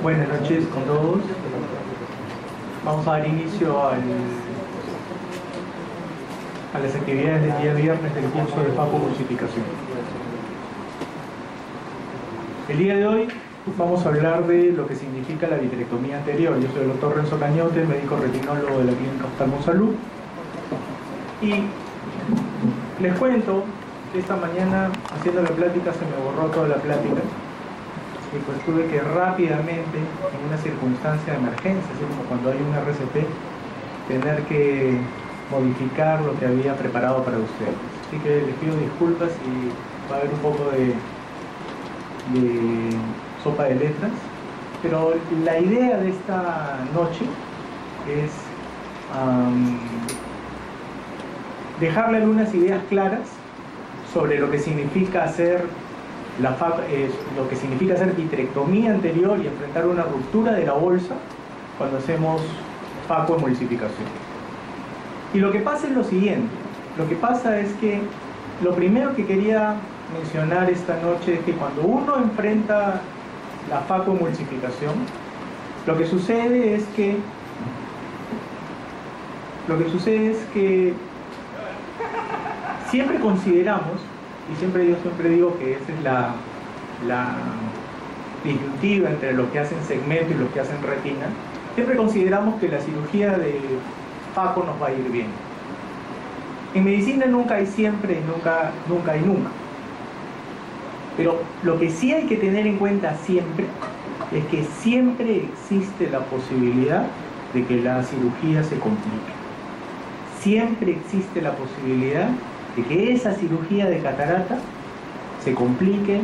Buenas noches con todos. Vamos a dar inicio a las actividades del día viernes del curso de FACO Multiplicación. El día de hoy vamos a hablar de lo que significa la vitrectomía anterior. Yo soy el doctor Renzo Cañote, médico retinólogo de la Clínica Oftalmosalud. Y les cuento que esta mañana, haciendo la plática, se me borró toda la plática. Y pues tuve que rápidamente, en una circunstancia de emergencia, así como cuando hay un RCP, tener que modificar lo que había preparado para ustedes. Así que les pido disculpas y va a haber un poco de sopa de letras. Pero la idea de esta noche es dejarle algunas ideas claras sobre lo que significa hacer lo que significa hacer vitrectomía anterior y enfrentar una ruptura de la bolsa cuando hacemos facoemulsificación. Y lo que pasa es lo siguiente. Lo que pasa es que lo primero que quería mencionar esta noche es que cuando uno enfrenta la facoemulsificación, lo que sucede es que siempre consideramos, y yo siempre digo que esa es la disyuntiva entre los que hacen segmento y los que hacen retina, siempre consideramos que la cirugía de faco nos va a ir bien. En medicina nunca hay siempre y nunca hay nunca. Pero lo que sí hay que tener en cuenta siempre es que siempre existe la posibilidad de que la cirugía se complique. Siempre existe la posibilidad de que esa cirugía de catarata se complique,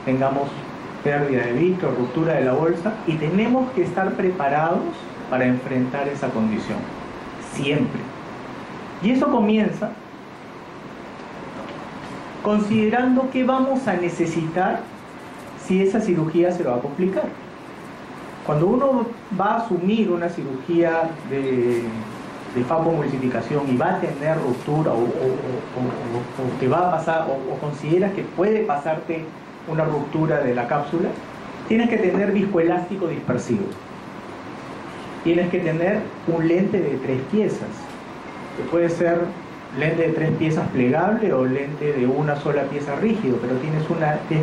tengamos pérdida de vitro, ruptura de la bolsa, y tenemos que estar preparados para enfrentar esa condición, siempre. Y eso comienza considerando qué vamos a necesitar si esa cirugía se va a complicar. Cuando uno va a asumir una cirugía de facoemulsificación y va a tener ruptura o te va a pasar o consideras que puede pasarte una ruptura de la cápsula, tienes que tener viscoelástico dispersivo. Tienes que tener un lente de 3 piezas, que puede ser lente de 3 piezas plegable o lente de una sola pieza rígido, pero tienes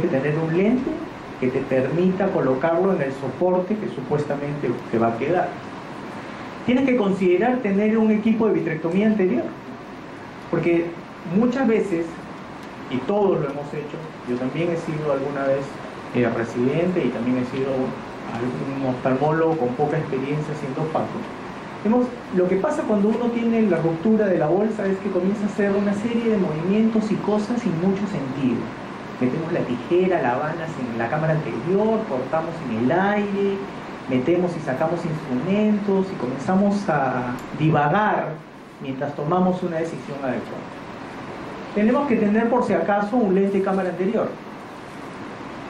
que tener un lente que te permita colocarlo en el soporte que supuestamente te va a quedar. Tienes que considerar tener un equipo de vitrectomía anterior, porque muchas veces, y todos lo hemos hecho, yo también he sido alguna vez residente y también he sido un oftalmólogo con poca experiencia haciendo faco. Lo que pasa cuando uno tiene la ruptura de la bolsa es que comienza a hacer una serie de movimientos y cosas sin mucho sentido. Metemos la tijera, la balas en la cámara anterior, cortamos en el aire, metemos y sacamos instrumentos y comenzamos a divagar mientras tomamos una decisión adecuada. Tenemos que tener por si acaso un lente de cámara anterior.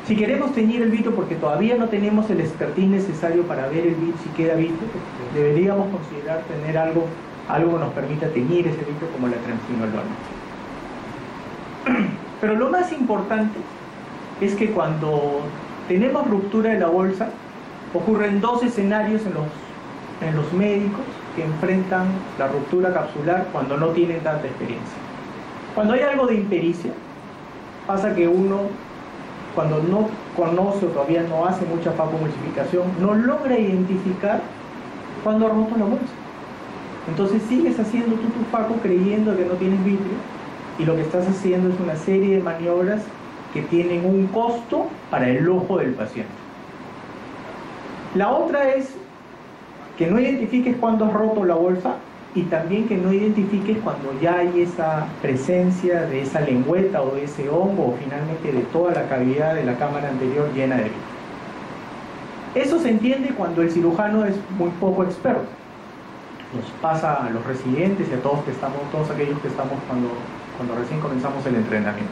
Si queremos teñir el vitro porque todavía no tenemos el expertise necesario para ver el vitro, si queda vitro, deberíamos considerar tener algo que nos permita teñir ese vitro como la triamcinolona. Pero lo más importante es que cuando tenemos ruptura de la bolsa, ocurren 2 escenarios en los médicos que enfrentan la ruptura capsular cuando no tienen tanta experiencia. Cuando hay algo de impericia, pasa que uno, cuando no conoce o todavía no hace mucha facoemulsificación, no logra identificar cuando ha roto la bolsa. Entonces sigues haciendo tu faco creyendo que no tienes vitrio, y lo que estás haciendo es una serie de maniobras que tienen un costo para el ojo del paciente. La otra es que no identifiques cuando has roto la bolsa y también que no identifiques cuando ya hay esa presencia de esa lengüeta o de ese hongo o finalmente de toda la cavidad de la cámara anterior llena de vitro. Eso se entiende cuando el cirujano es muy poco experto. Nos pasa a los residentes y a todos aquellos que estamos cuando recién comenzamos el entrenamiento.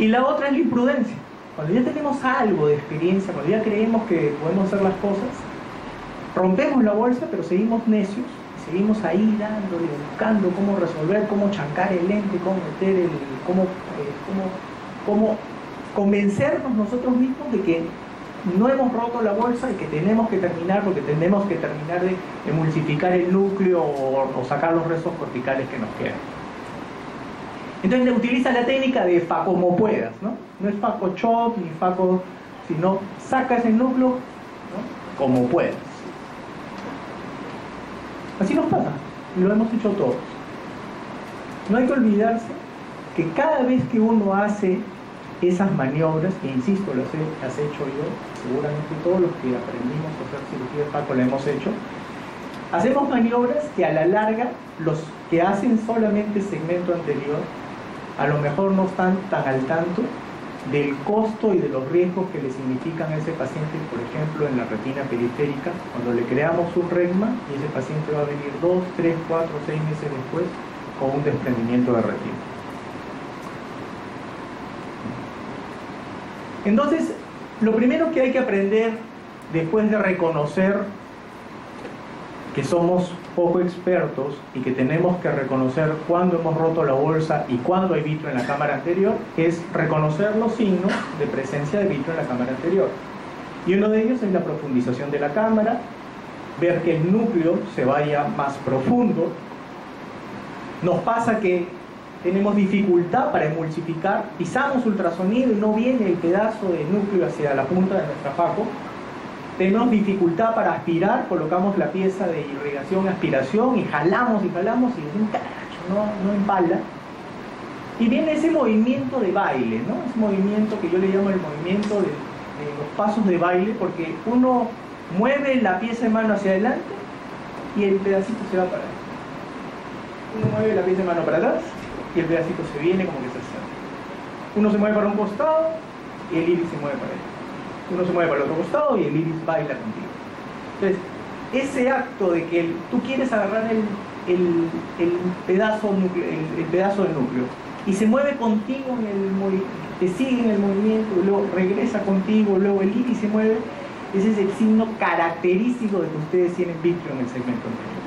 Y la otra es la imprudencia. Cuando ya tenemos algo de experiencia, cuando ya creemos que podemos hacer las cosas, rompemos la bolsa, pero seguimos necios, seguimos ahí dándole, buscando cómo resolver, cómo chancar el lente, cómo meter cómo convencernos nosotros mismos de que no hemos roto la bolsa y que tenemos que terminar porque tenemos que terminar de emulsificar el núcleo o sacar los restos corticales que nos quedan. Entonces utiliza la técnica de fa como puedas, ¿no? No es faco chop ni faco, sino sacas el núcleo, ¿no? Como puedas. Así nos pasa, y lo hemos hecho todos. No hay que olvidarse que cada vez que uno hace esas maniobras, que insisto, las he hecho yo, seguramente todos los que aprendimos a hacer cirugía de faco la hemos hecho, hacemos maniobras que a la larga los que hacen solamente segmento anterior a lo mejor no están tan al tanto del costo y de los riesgos que le significan a ese paciente, por ejemplo, en la retina periférica, cuando le creamos un regma y ese paciente va a venir 2, 3, 4, 6 meses después con un desprendimiento de retina. Entonces, lo primero que hay que aprender después de reconocer que somos poco expertos y que tenemos que reconocer cuándo hemos roto la bolsa y cuándo hay vitro en la cámara anterior, es reconocer los signos de presencia de vitro en la cámara anterior. Y uno de ellos es la profundización de la cámara, ver que el núcleo se vaya más profundo. Nos pasa que tenemos dificultad para emulsificar, pisamos ultrasonido y no viene el pedazo de núcleo hacia la punta de nuestra faco. Tenemos dificultad para aspirar, colocamos la pieza de irrigación, aspiración y jalamos y decimos, carajo, no embala. Y viene ese movimiento de baile, ¿no? Ese movimiento que yo le llamo el movimiento de los pasos de baile, porque uno mueve la pieza de mano hacia adelante y el pedacito se va para atrás. Uno mueve la pieza de mano para atrás y el pedacito se viene como que se acerca. Uno se mueve para un costado y el iris se mueve para allá. Uno se mueve para el otro costado y el iris baila contigo. Entonces, ese acto de que tú quieres agarrar el pedazo de núcleo y se mueve contigo te sigue en el movimiento, luego regresa contigo, luego el iris se mueve, ese es el signo característico de que ustedes tienen vitrio en el segmento anterior.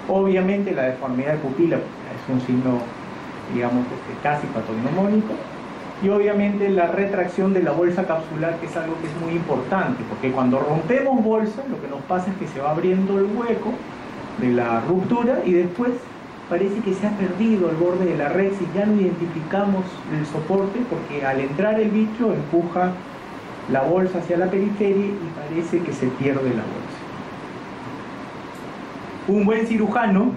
Obviamente la deformidad de pupila es un signo, digamos, casi patognomónico. Y obviamente la retracción de la bolsa capsular, que es algo que es muy importante, porque cuando rompemos bolsa, lo que nos pasa es que se va abriendo el hueco de la ruptura y después parece que se ha perdido el borde de la rex y ya no identificamos el soporte, porque al entrar el vitrio empuja la bolsa hacia la periferia y parece que se pierde la bolsa. Un buen cirujano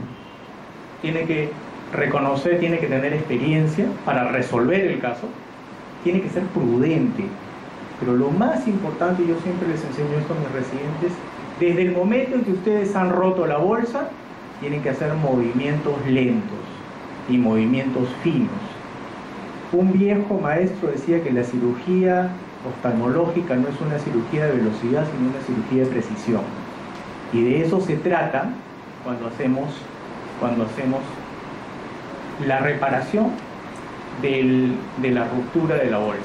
tiene que reconocer, tiene que tener experiencia para resolver el caso. Tiene que ser prudente, pero lo más importante, yo siempre les enseño esto a mis residentes, desde el momento en que ustedes han roto la bolsa, tienen que hacer movimientos lentos y movimientos finos. Un viejo maestro decía que la cirugía oftalmológica no es una cirugía de velocidad, sino una cirugía de precisión. Y de eso se trata cuando hacemos la reparación de la ruptura de la bolsa.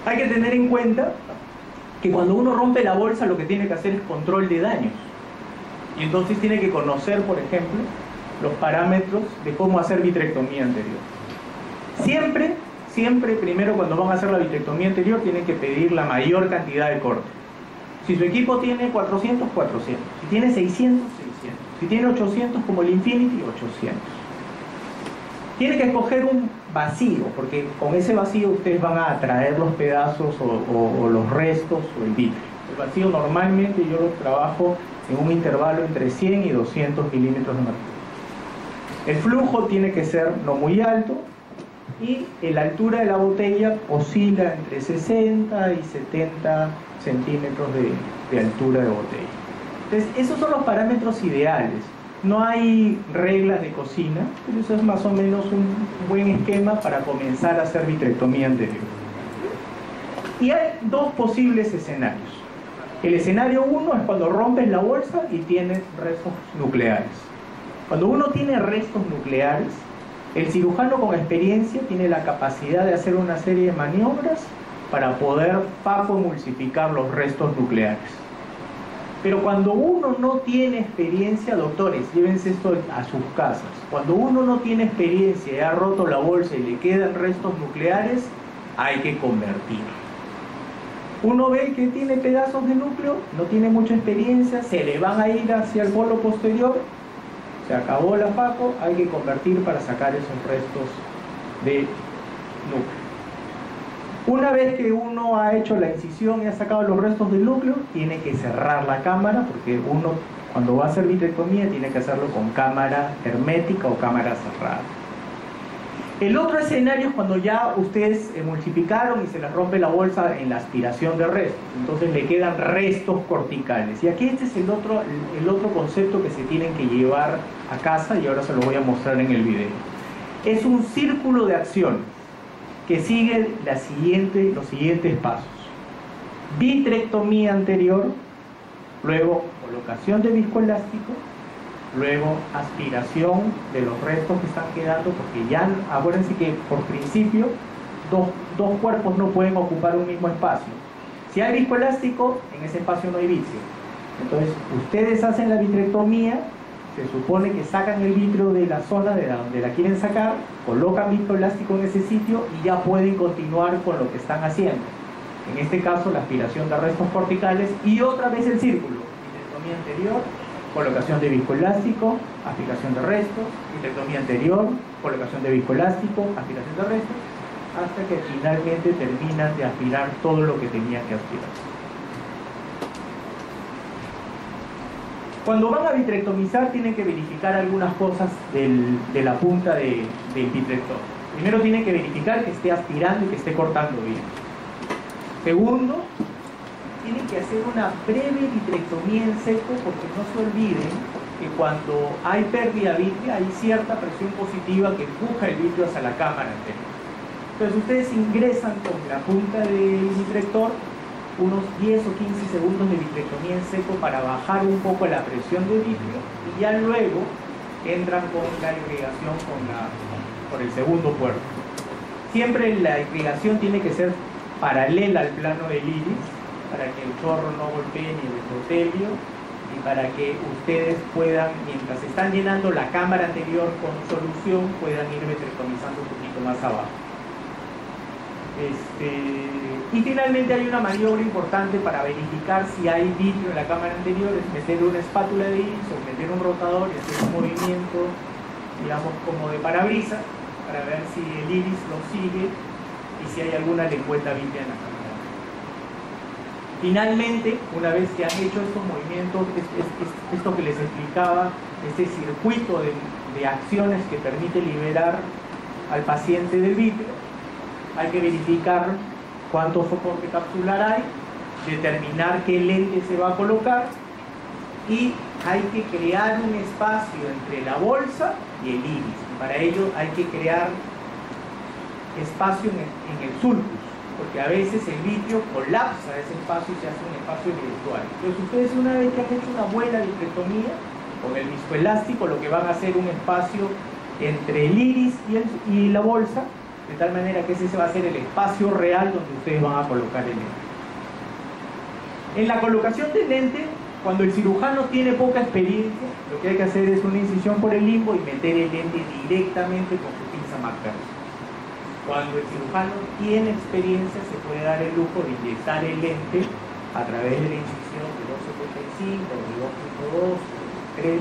Hay que tener en cuenta que cuando uno rompe la bolsa lo que tiene que hacer es control de daños. Y entonces tiene que conocer, por ejemplo, los parámetros de cómo hacer vitrectomía anterior. Siempre, primero cuando van a hacer la vitrectomía anterior, tienen que pedir la mayor cantidad de corte. Si su equipo tiene 400, 400. Si tiene 600, 600. Si tiene 800, como el Infinity, 800. Tiene que escoger un vacío, porque con ese vacío ustedes van a atraer los pedazos o los restos o el vitrio. El vacío normalmente yo lo trabajo en un intervalo entre 100 y 200 milímetros de mercurio. El flujo tiene que ser no muy alto y la altura de la botella oscila entre 60 y 70 centímetros de altura de botella. Entonces, esos son los parámetros ideales. No hay reglas de cocina, pero eso es más o menos un buen esquema para comenzar a hacer vitrectomía anterior. Y hay dos posibles escenarios. El escenario 1 es cuando rompes la bolsa y tienes restos nucleares. Cuando uno tiene restos nucleares, el cirujano con experiencia tiene la capacidad de hacer una serie de maniobras para poder emulsificar los restos nucleares. Pero cuando uno no tiene experiencia, doctores, llévense esto a sus casas. Cuando uno no tiene experiencia y ha roto la bolsa y le quedan restos nucleares, hay que convertir. Uno ve que tiene pedazos de núcleo, no tiene mucha experiencia, se le van a ir hacia el polo posterior, se acabó la faco, hay que convertir para sacar esos restos de núcleo. Una vez que uno ha hecho la incisión y ha sacado los restos del núcleo, tiene que cerrar la cámara, porque uno cuando va a hacer vitrectomía tiene que hacerlo con cámara hermética o cámara cerrada. El otro escenario es cuando ya ustedes emulsificaron y se les rompe la bolsa en la aspiración de restos, entonces le quedan restos corticales. Y aquí este es el otro concepto que se tienen que llevar a casa, y ahora se lo voy a mostrar en el video. Es un círculo de acción que sigue los siguientes pasos: vitrectomía anterior, luego colocación de viscoelástico, luego aspiración de los restos que están quedando, porque ya acuérdense que por principio dos cuerpos no pueden ocupar un mismo espacio. Si hay viscoelástico, en ese espacio no hay vitrio. Entonces ustedes hacen la vitrectomía, se supone que sacan el vitrio de la zona de donde la quieren sacar, colocan viscoelástico en ese sitio y ya pueden continuar con lo que están haciendo. En este caso la aspiración de restos corticales y otra vez el círculo: vitrectomía anterior, colocación de viscoelástico, aspiración de restos, vitrectomía anterior, colocación de viscoelástico, aspiración de restos, hasta que finalmente terminan de aspirar todo lo que tenían que aspirar. Cuando van a vitrectomizar tienen que verificar algunas cosas de la punta del vitrector. Primero tienen que verificar que esté aspirando y que esté cortando bien. Segundo, tienen que hacer una breve vitrectomía en seco, porque no se olviden que cuando hay pérdida vitrea hay cierta presión positiva que empuja el vitrio hacia la cámara anterior. Entonces ustedes ingresan con la punta del vitrector unos 10 o 15 segundos de vitrectomía en seco para bajar un poco la presión de vitrio, y ya luego entran con la irrigación por el segundo puerto. Siempre la irrigación tiene que ser paralela al plano del iris, para que el chorro no golpee ni el endotelio, y para que ustedes puedan, mientras están llenando la cámara anterior con solución, puedan ir vitrectomizando un poquito más abajo. Y finalmente hay una maniobra importante para verificar si hay vitrio en la cámara anterior: es meter una espátula de iris o meter un rotador y hacer un movimiento, digamos, como de parabrisas, para ver si el iris lo sigue y si hay alguna lengüeta vitrea en la cámara. Finalmente, una vez que han hecho estos movimientos, esto que les explicaba, este circuito de acciones que permite liberar al paciente del vitrio, hay que verificar cuánto soporte capsular hay, determinar qué lente se va a colocar, y hay que crear un espacio entre la bolsa y el iris. Para ello hay que crear espacio en el sulcus, porque a veces el vitrio colapsa ese espacio y se hace un espacio virtual. Entonces ustedes, una vez que han hecho una buena vitrectomía con el viscoelástico, lo que van a hacer un espacio entre el iris y la bolsa, de tal manera que ese va a ser el espacio real donde ustedes van a colocar el lente. En la colocación del lente, cuando el cirujano tiene poca experiencia, lo que hay que hacer es una incisión por el limbo y meter el lente directamente con su pinza McPherson. Cuando el cirujano tiene experiencia, se puede dar el lujo de inyectar el lente a través de la incisión de 2.75, de 2.2, 3,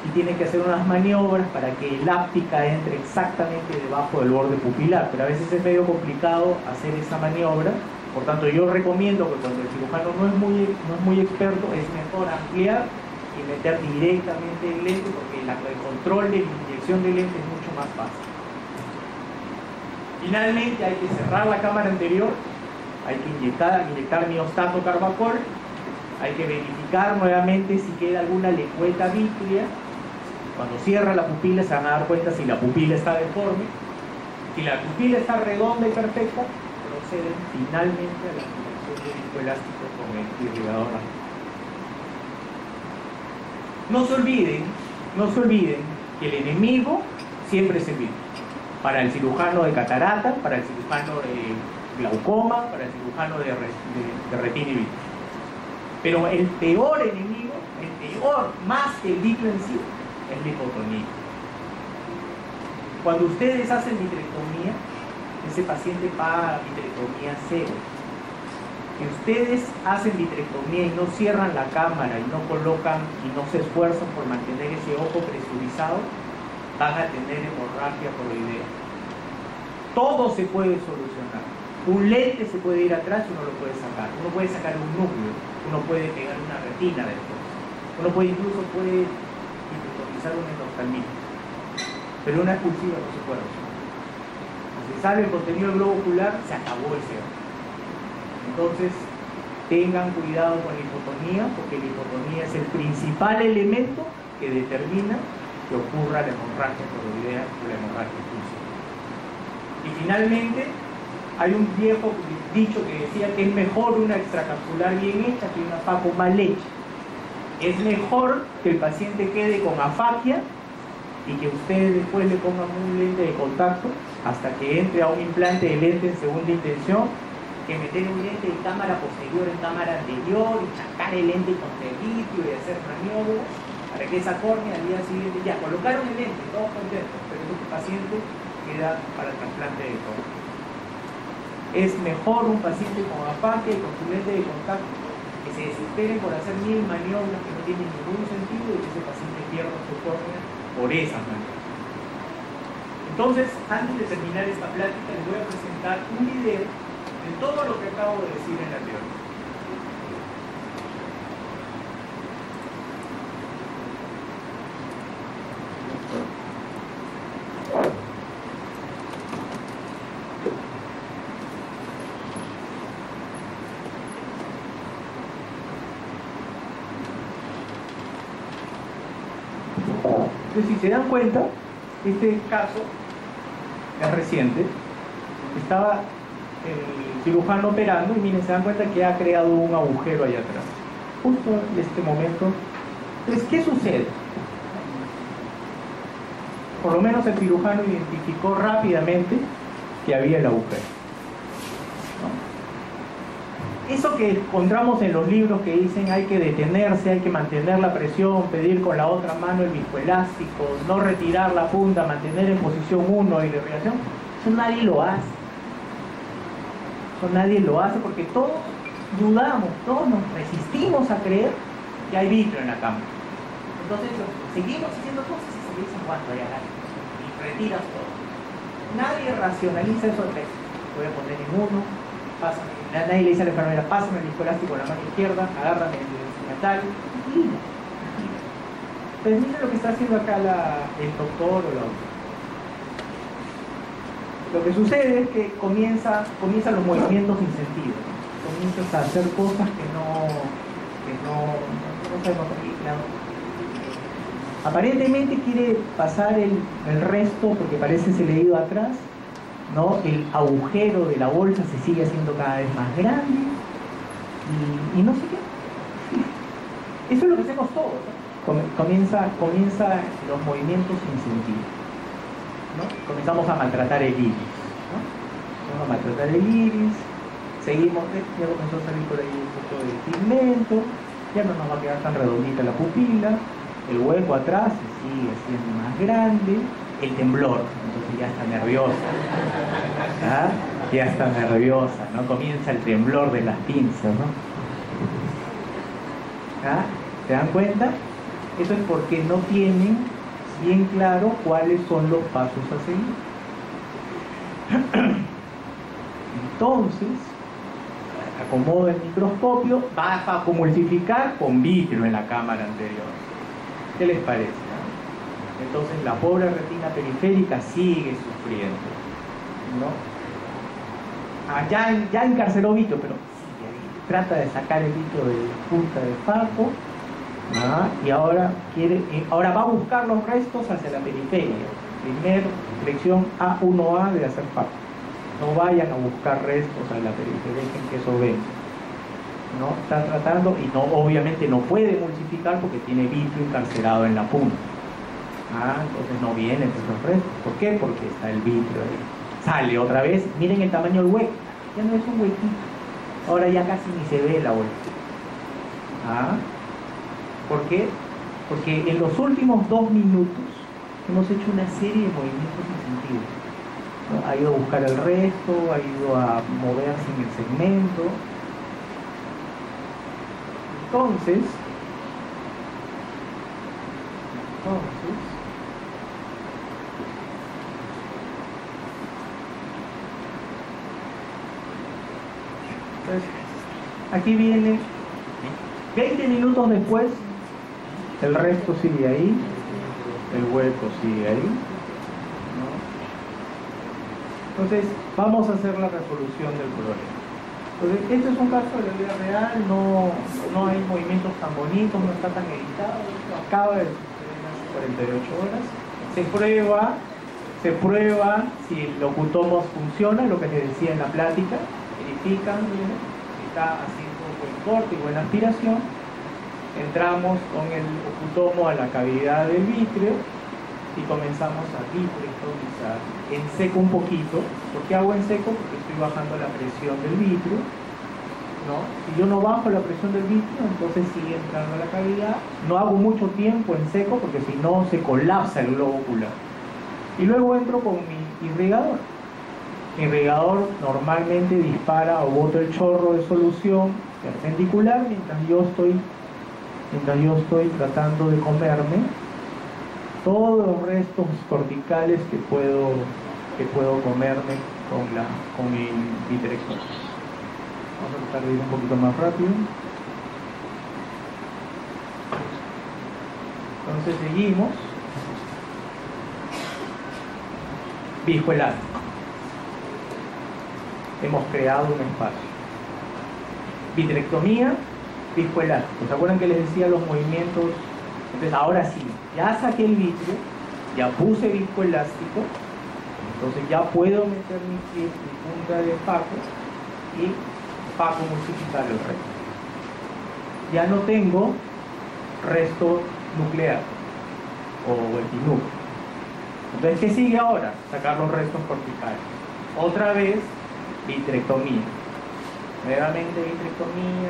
y tiene que hacer unas maniobras para que el áptica entre exactamente debajo del borde pupilar, pero a veces es medio complicado hacer esa maniobra. Por tanto, yo recomiendo que cuando el cirujano no es muy experto, es mejor ampliar y meter directamente el lente, porque el control de la inyección del lente es mucho más fácil. Finalmente hay que cerrar la cámara anterior, hay que inyectar miostato carbacol, hay que verificar nuevamente si queda alguna lengüeta vitrea. Cuando cierra la pupila se van a dar cuenta si la pupila está deforme. Si la pupila está redonda y perfecta, proceden finalmente a la aplicación de viscoelástico con el irrigador. No se olviden que el enemigo siempre es el vitrio. Para el cirujano de catarata, para el cirujano de glaucoma, para el cirujano de retina y vitrio. Pero el peor enemigo, más que el vitrio en sí, es la hipotonía. Cuando ustedes hacen vitrectomía, ese paciente paga vitrectomía cero. Si ustedes hacen vitrectomía y no cierran la cámara y no colocan y no se esfuerzan por mantener ese ojo presurizado, van a tener hemorragia coroidea. Todo se puede solucionar. Un lente se puede ir atrás y uno lo puede sacar. Uno puede sacar un núcleo, uno puede pegar una retina después. Uno incluso puede vitrectomizar un endoftalmismo. Pero una expulsiva no se puede usar. Si sale el contenido del globo ocular, se acabó ese ojo. Entonces, tengan cuidado con la hipotonía, porque la hipotonía es el principal elemento que determina que ocurra la hemorragia coroidea o la hemorragia expulsiva. Y finalmente, hay un viejo dicho que decía que es mejor una extracapsular bien hecha que una faco mal hecha. Es mejor que el paciente quede con afagia y que ustedes después le pongan un lente de contacto hasta que entre a un implante de lente en segunda intención, que meter un lente de cámara posterior en cámara anterior y chacar el lente con vitrio y hacer maniobras para que esa córnea al día siguiente ya colocaron el lente, todos contentos, pero el paciente queda para el trasplante de córnea. Es mejor un paciente con afagia y con su lente de contacto que se desesperen por hacer mil maniobras que no tienen ningún sentido y que ese paciente pierda su córnea por esas maniobras. Entonces, antes de terminar esta plática, les voy a presentar un video de todo lo que acabo de decir en la teoría. Entonces, si se dan cuenta, este caso es reciente. Estaba el cirujano operando y miren, se dan cuenta que ha creado un agujero allá atrás. Justo en este momento. Entonces, ¿qué sucede? Por lo menos el cirujano identificó rápidamente que había el agujero, ¿no? Eso que encontramos en los libros que dicen hay que detenerse, hay que mantener la presión, pedir con la otra mano el viscoelástico, no retirar la punta, mantener en posición 1 y la irrigación, eso nadie lo hace. Eso nadie lo hace porque todos dudamos, todos nos resistimos a creer que hay vitrio en la cámara. Entonces seguimos haciendo cosas y seguimos aguantando y retiras todo. Nadie racionaliza eso de voy a poner en uno, pásame. Nadie le dice a la enfermera, pásame el viscoelástico con la mano izquierda, agárrame el metal, y entonces miren lo que está haciendo acá el doctor o la doctora. Lo que sucede es que comienzan los movimientos sin sentido. Comienzas a hacer cosas que no sabemos. Aparentemente quiere pasar el resto, porque parece ese leído atrás, ¿no? El agujero de la bolsa se sigue haciendo cada vez más grande y no sé qué. Eso es lo que hacemos todos, ¿no? Comienza los movimientos sin sentido, ¿no? Comenzamos a maltratar el iris, ¿no? Vamos a maltratar el iris, seguimos, ya comenzó a salir por ahí un poco de pigmento, ya no nos va a quedar tan redondita la pupila, el hueco atrás se sigue haciendo más grande, el temblor, entonces ya está nerviosa, ¿ah? Ya está nerviosa, ¿no? Comienza el temblor de las pinzas, ¿no? ¿Ah? ¿Se dan cuenta? Eso es porque no tienen bien claro cuáles son los pasos a seguir. Entonces, acomoda el microscopio, va a facomultiplicar con vitrio en la cámara anterior. ¿Qué les parece? Entonces la pobre retina periférica sigue sufriendo, ¿no? Ya encarceló vitrio, pero trata de sacar el vitrio de punta de faco, y ahora va a buscar los restos hacia la periferia. Primera lección A1A de hacer faco. No vayan a buscar restos a la periferia, dejen que eso venga, ¿no? Está tratando y obviamente no puede emulsificar porque tiene vitrio encarcelado en la punta. Entonces no vienen esos restos. ¿Por qué? Porque está el vitrio ahí. Sale otra vez, miren el tamaño del hueco. Ya no es un huequito. Ahora ya casi ni se ve la vuelta. ¿Por qué? Porque en los últimos 2 minutos hemos hecho una serie de movimientos sin sentido. ¿no? Ha ido a buscar el resto, ha ido a moverse en el segmento. Entonces, aquí viene 20 minutos después, el resto sigue ahí, el hueco sigue ahí, ¿no? Entonces vamos a hacer la resolución del problema. Entonces este es un caso de la vida real, no hay movimientos tan bonitos, no está tan editado, acaba de suceder hace 48 horas. Se prueba si el locutomos funciona, lo que les decía en la plática, verifican, ¿no? Si está haciendo buen corte y buena aspiración. Entramos con el locutomo a la cavidad del vítreo y comenzamos a vitrectomizar en seco un poquito. ¿Por qué hago en seco? Porque estoy bajando la presión del vítreo, ¿no? Si yo no bajo la presión del vítreo, entonces sigue entrando a la cavidad. No hago mucho tiempo en seco porque si no se colapsa el globo ocular. Y luego entro con mi irrigador. Mi irrigador normalmente dispara o bota el chorro de solución perpendicular mientras yo estoy tratando de comerme todos los restos corticales que puedo comerme con mi vitrectomía. Vamos a tratar de ir un poquito más rápido. Entonces seguimos. Viscoelástico. Hemos creado un espacio. Vitrectomía, viscoelástico. ¿Se acuerdan que les decía los movimientos? Entonces ahora sí, ya saqué el vítreo, ya puse viscoelástico, entonces ya puedo meter mi punta de Paco y Paco multiplicar el resto. Ya no tengo resto nuclear o vertinúcleo. Entonces, ¿qué sigue ahora? Sacar los restos corticales. Otra vez, vitrectomía. Nuevamente vitrectomía.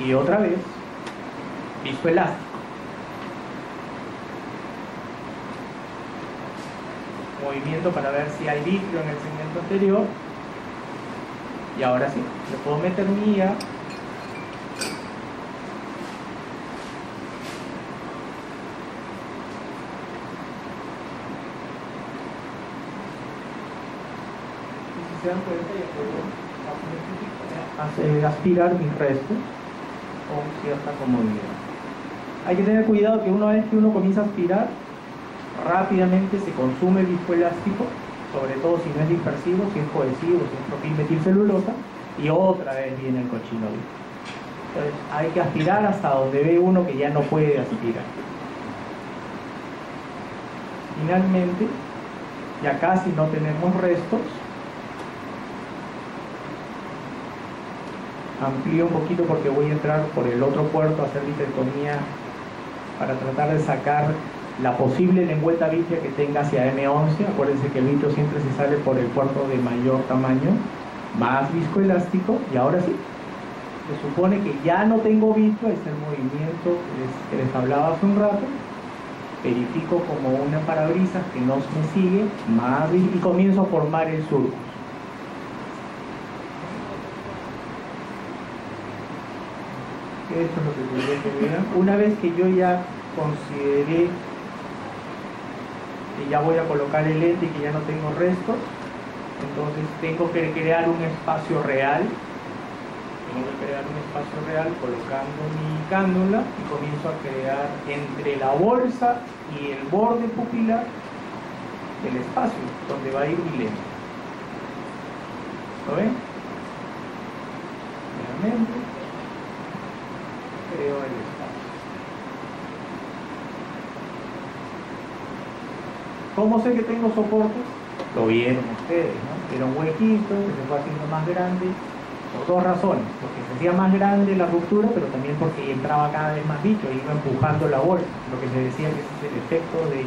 Y otra vez, viscoelástico. Movimiento para ver si hay vitrio en el segmento anterior. Y ahora sí, le puedo meter mía. Se dan cuenta, ya puedo aspirar mis restos con cierta comodidad. Hay que tener cuidado que una vez que uno comienza a aspirar, rápidamente se consume el viscoelástico, sobre todo si no es dispersivo, si es cohesivo, si es propilmetilcelulosa, y otra vez viene el cochino vitrio. Entonces hay que aspirar hasta donde ve uno que ya no puede aspirar. Finalmente, ya casi no tenemos restos. Amplío un poquito porque voy a entrar por el otro puerto a hacer vitrectomía para tratar de sacar la posible lengüeta vítrea que tenga hacia M11. Acuérdense que el vitrio siempre se sale por el puerto de mayor tamaño, más viscoelástico, y ahora sí, se supone que ya no tengo vitrio, es el movimiento que les hablaba hace un rato. Verifico como una parabrisas que no me sigue, más y comienzo a formar el surco. Esto es lo que quería que vean. Una vez que yo ya consideré que ya voy a colocar el lente y que ya no tengo restos, entonces tengo que crear un espacio real. Colocando mi cánula y comienzo a crear entre la bolsa y el borde pupilar el espacio donde va a ir mi lente. ¿Lo ven? Nuevamente creo el espacio. ¿Cómo sé que tengo soportes? Lo vieron ustedes, ¿no? Era un huequito que se fue haciendo más grande por dos razones, porque se hacía más grande la ruptura, pero también porque entraba cada vez más vitrio, iba empujando la bolsa, lo que se decía que ese es el efecto de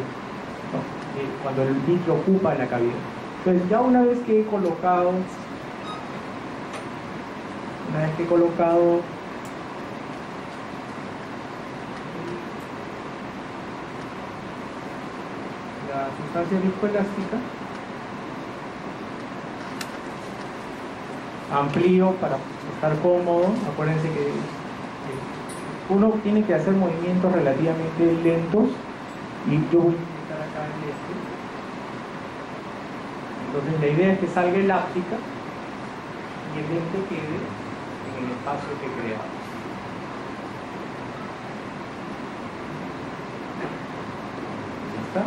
cuando el vitrio ocupa la cavidad. Entonces ya una vez que he colocado la sustancia viscoelástica, amplío para estar cómodo. Acuérdense que uno tiene que hacer movimientos relativamente lentos y yo voy a intentar acá en este. Entonces la idea es que salga elástica y el lente quede en el espacio que creamos. ¿Ya está?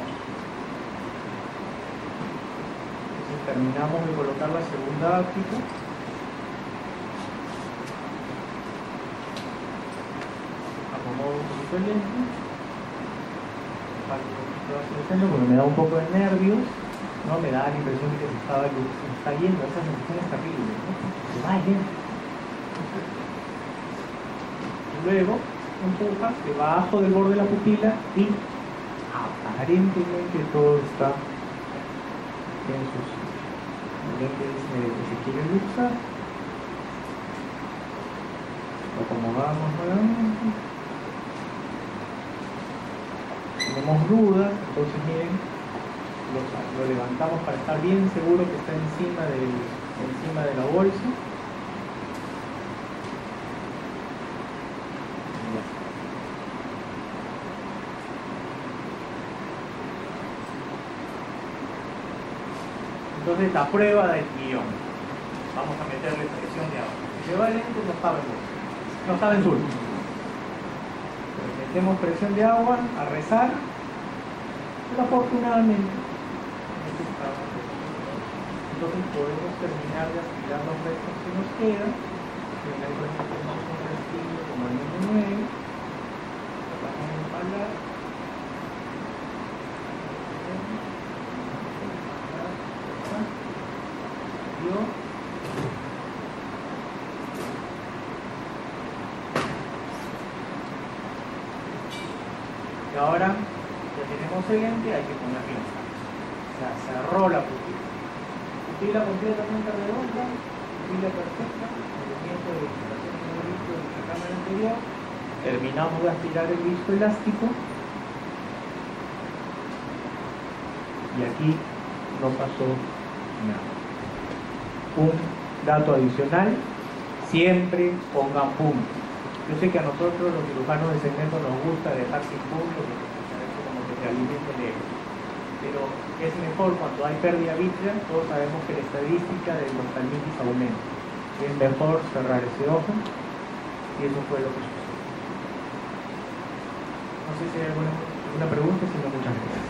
Entonces terminamos de colocar la segunda áptica. Acomodo un poquito el lente. Porque me da un poco de nervios, ¿no? Me da la impresión de que se está yendo. Esa sensación es terrible, ¿no? Se va yendo. Luego empujas debajo del borde de la pupila y aparentemente todo está en sus lentes que se quieren luxar. Lo acomodamos nuevamente. Tenemos dudas, entonces miren, lo levantamos para estar bien seguro que está encima de la bolsa. Entonces la prueba del guión. Vamos a meterle presión de agua. Si se va lento no sabe en sur. Metemos presión de agua a rezar. Pero afortunadamente entonces podemos terminar de aspirar los restos que nos quedan. Terminar por ejemplo un restillo como el número 9. Vamos a empalar. Y ahora ya tenemos el lente, hay que poner lente. O sea, cerró la pupila. Pupila completamente redonda, pupila perfecta, movimiento de visitación del visto de la cámara anterior. Terminamos de aspirar el viscoelástico. Y aquí no pasó nada. Un dato adicional, siempre pongan puntos. Yo sé que a nosotros los cirujanos de segmento nos gusta dejar sin puntos, porque como que se alimenta el ego. Pero es mejor cuando hay pérdida vítrea, todos sabemos que la estadística de los oftalmitis aumenta. Es mejor cerrar ese ojo, y eso fue lo que sucedió. No sé si hay alguna pregunta, si no, muchas gracias.